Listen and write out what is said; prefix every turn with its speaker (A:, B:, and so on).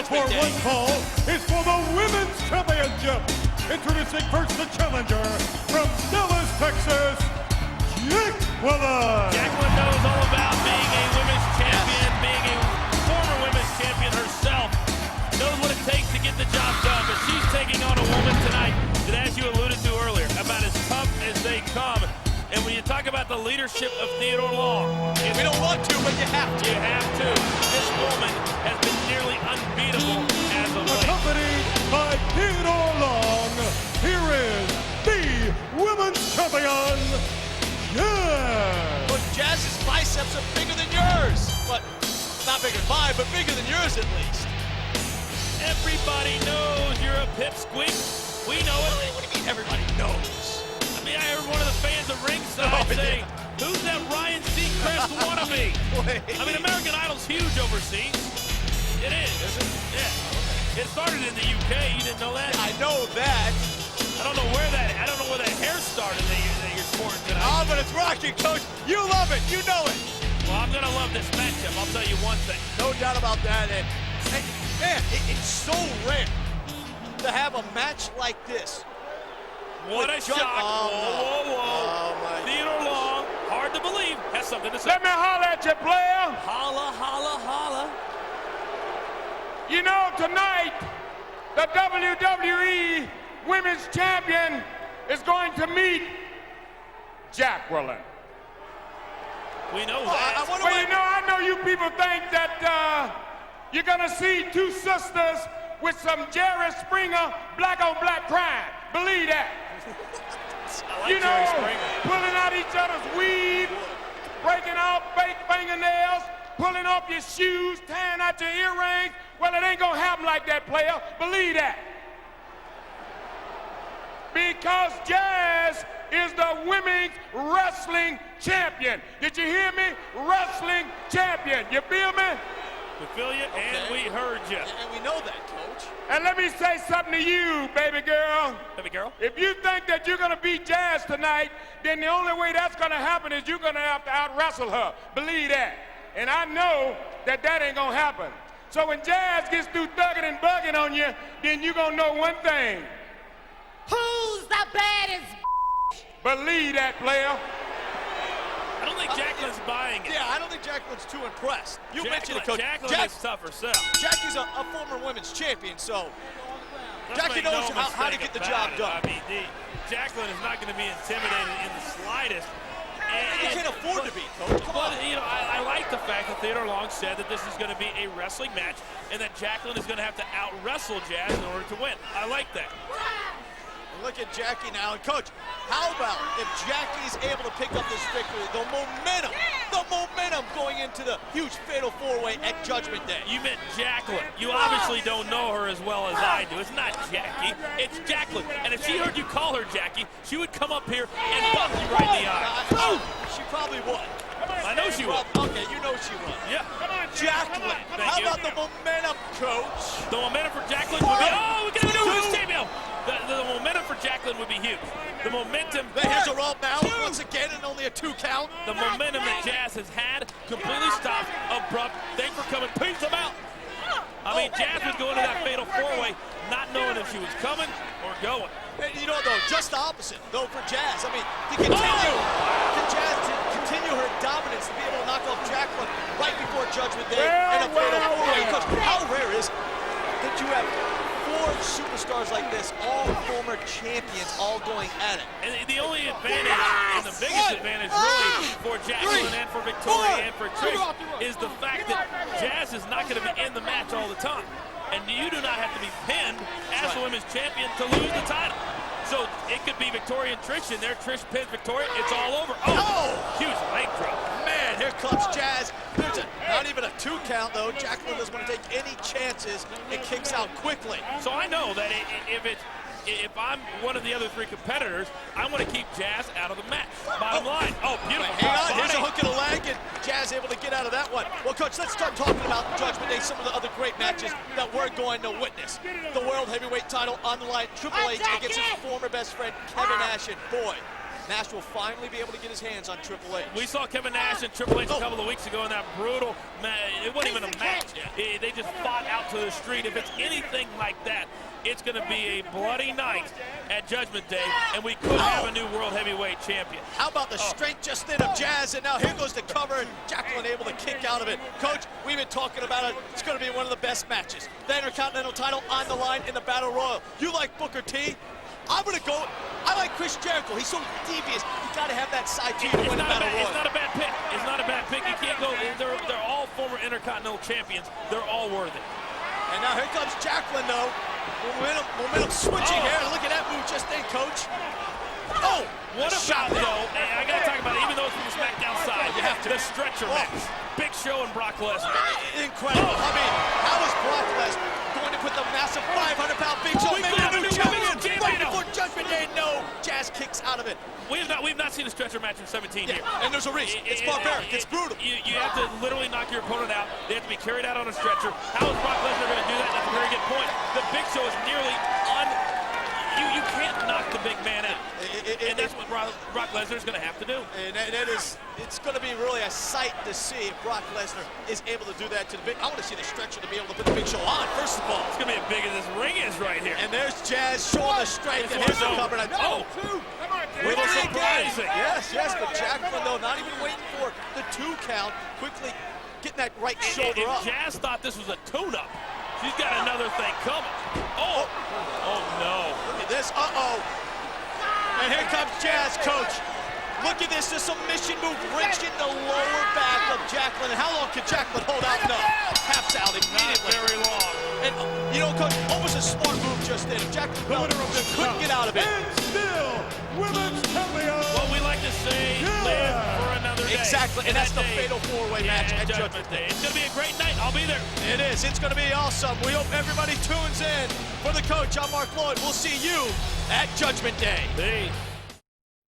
A: Fatal 4-1 call is for the Women's Championship. Introducing first the challenger from Dallas, Texas, Jacqueline.
B: Jacqueline knows all about being a women's champion, being a former women's champion herself. Knows what it takes to get the job done, but she's taking on a woman tonight that, as you alluded to earlier, about as tough as they come. And when you talk about the leadership of Theodore Long,
C: we don't want to, but you have to.
B: You have to. This woman has been nearly unbeatable as of late.
A: Accompanied by Theodore Long, here is the Women's Champion, Jazz.
C: Look, Jazz's biceps are bigger than yours. But not bigger than mine, but bigger than yours at least.
B: Everybody knows you're a pipsqueak. We know it.
C: What do you mean everybody knows?
B: I mean, I heard one of the fans at ringside say, who's that Ryan Seacrest wannabe? I mean, American Idol's huge overseas. It is. Yeah. It started in the UK. You didn't know that?
C: I know that.
B: I don't know where that hair started that you're sporting tonight.
C: Oh, but it's rocking, Coach. You love it. You know it.
B: Well, I'm going to love this matchup. I'll tell you one thing.
C: No doubt about that. And man, it's so rare to have a match like this.
B: What a shock. Whoa. Theodore Long, hard to believe, has something to say.
D: Let me holler at you, player.
B: Holla, holla, holla.
D: You know, tonight, the WWE Women's Champion is going to meet Jacqueline.
B: We know that.
D: Well, you know, I know you people think that you're going to see two sisters with some Jerry Springer black on black crime. Believe that.
B: Like
D: you know, pulling out each other's weave, breaking off fake fingernails, pulling off your shoes, tearing out your earrings. Well, it ain't gonna happen like that, player. Believe that. Because Jazz is the women's wrestling champion. Did you hear me? Wrestling champion. You feel me?
B: We feel you, and we heard you.
C: And we know that, Coach.
D: And let me say something to you, baby girl.
B: Baby girl?
D: If you think that you're going to beat Jazz tonight, then the only way that's going to happen is you're going to have to out-wrestle her. Believe that. And I know that that ain't going to happen. So when Jazz gets through thugging and bugging on you, then you're going to know one thing.
E: Who's the baddest?
D: Believe that, player.
B: I don't think Jacqueline's buying it.
C: Yeah, I don't think Jacqueline's too impressed. You mentioned it, Coach.
B: Jacqueline is tough herself.
C: Jackie's a former women's champion, so
B: Let's
C: Jackie
B: make
C: knows
B: no
C: how to
B: mistake
C: get the
B: about
C: job
B: it.
C: done.
B: I mean, Jacqueline is not going to be intimidated in the slightest.
C: You can't afford to be, Coach. Come on.
B: You know, I like the fact that Theodore Long said that this is going to be a wrestling match and that Jacqueline is going to have to out-wrestle Jazz in order to win. I like that.
C: Look at Jackie now. And Coach, how about if Jackie's able to pick up this victory, the momentum going into the huge Fatal 4-Way at Judgment Day.
B: You meant Jacqueline. You obviously don't know her as well as I do. It's not Jackie, it's Jacqueline. And if she heard you call her Jackie, she would come up here and bump you right in the eye.
C: She probably would.
B: I know she would.
C: Okay, you know she would.
B: Yeah.
C: Jacqueline, how about the momentum, Coach?
B: The momentum for Jacqueline would be, oh, we're going to do this cameo. The momentum for Jacqueline would be huge. The momentum.
C: Here's a roll now, once again, and only a 2 count.
B: The momentum that Jazz has had completely stopped, abrupt. Thanks for coming. Peace them out. I mean, Jazz would go into that Fatal 4-Way not knowing if she was coming or going.
C: And you know, though, just the opposite, though, for Jazz. I mean, to Jazz to continue her dominance, to be able to knock off Jacqueline right before Judgment Day in a Fatal 4-Way. Coach, how rare is it that you have 4 superstars like this, all former champions, all going at it?
B: And the only advantage, and the biggest advantage really for Jacqueline and for Victoria and for Trish is the fact that Jazz is not going to be in the match all the time. And you do not have to be pinned as the women's champion to lose the title. So it could be Victoria and Trish in there. Trish pins Victoria. It's all over. Oh! Huge leg drop.
C: Man, here comes Jazz. There's not even a 2 count, though. Jacqueline doesn't want to take any chances and kicks out quickly.
B: So I know that if I'm one of the other 3 competitors, I want to keep Jazz out of the match. Bottom line. Oh, beautiful.
C: Hang on. Here's a hook in the leg, and Jazz able to get out of that one. Well, Coach, let's start talking about Judgment Day, some of the other great matches that we're going to witness. The World Heavyweight title on the line, Triple H against his former best friend, Kevin Nash. And boy, Nash will finally be able to get his hands on Triple H.
B: We saw Kevin Nash and Triple H a couple of weeks ago in that brutal match. It wasn't even a match. They just fought out to the street. If it's anything like that, it's going to be a bloody night at Judgment Day, and we could have a new World Heavyweight Champion.
C: How about the strength just in of Jazz, and now here goes the cover, and Jacqueline able to kick out of it. Coach, we've been talking about it. It's going to be one of the best matches. The Intercontinental title on the line in the Battle Royal. You like Booker T? I'm going to go. I like Chris Jericho. He's so devious. You got to have that side to you to win the Battle Royal.
B: It's not a bad pick. It's not a bad pick. You can't go. They're all former Intercontinental champions. They're all worthy.
C: And now here comes Jacqueline, though. Momentum switching here. Look at that move just then, Coach. Oh,
B: what about, though, I got to talk about it, even though it's from the SmackDown side,
C: you have to.
B: the stretcher match. Big Show and Brock Lesnar.
C: Incredible. I mean, how is Brock Lesnar going to put the massive 500-pound Big Show
B: We
C: maybe
B: got
C: a new champion right
B: champion.
C: before Judgment Day? No. Jazz kicks out of it.
B: We've not seen a stretcher match in 17 years.
C: And there's a reason. It's barbaric. It's brutal.
B: You have to literally knock your opponent out. They have to be carried out on a stretcher. How is Brock Lesnar going to do that? That's a very good point. The Big Show is nearly you can't knock the big man out. And that's what Brock Lesnar is going to have to do.
C: And it's going to be really a sight to see if Brock Lesnar is able to do that to the Big. I want to see the stretcher to be able to put the Big Show on, first of all.
B: It's going to be as big as this ring is right here.
C: And there's Jazz showing the strength, and here's the cover.
B: Little surprising.
C: Yes, but Jacqueline, though, not even waiting for the 2 count, quickly getting that right shoulder up.
B: Jazz thought this was a tune-up. She's got another thing coming. Oh no.
C: Look at this, And here comes Jazz, Coach. Look at this, the submission move, wrenching the lower back of Jacqueline. And how long can Jacqueline hold out? No, taps out immediately.
B: Not very long.
C: And, you know, Coach, almost a smart move just then. Jacqueline couldn't get out of it.
A: And still, women's champion.
B: What we like to say, live for another day.
C: Exactly, and that's the
B: day,
C: fatal 4-way match at Judgment Day.
B: It's going to be a great night. I'll be there.
C: It is. It's going to be awesome. We hope everybody tunes in. For the coach, I'm Mark Lloyd. We'll see you at Judgment Day.
B: Peace.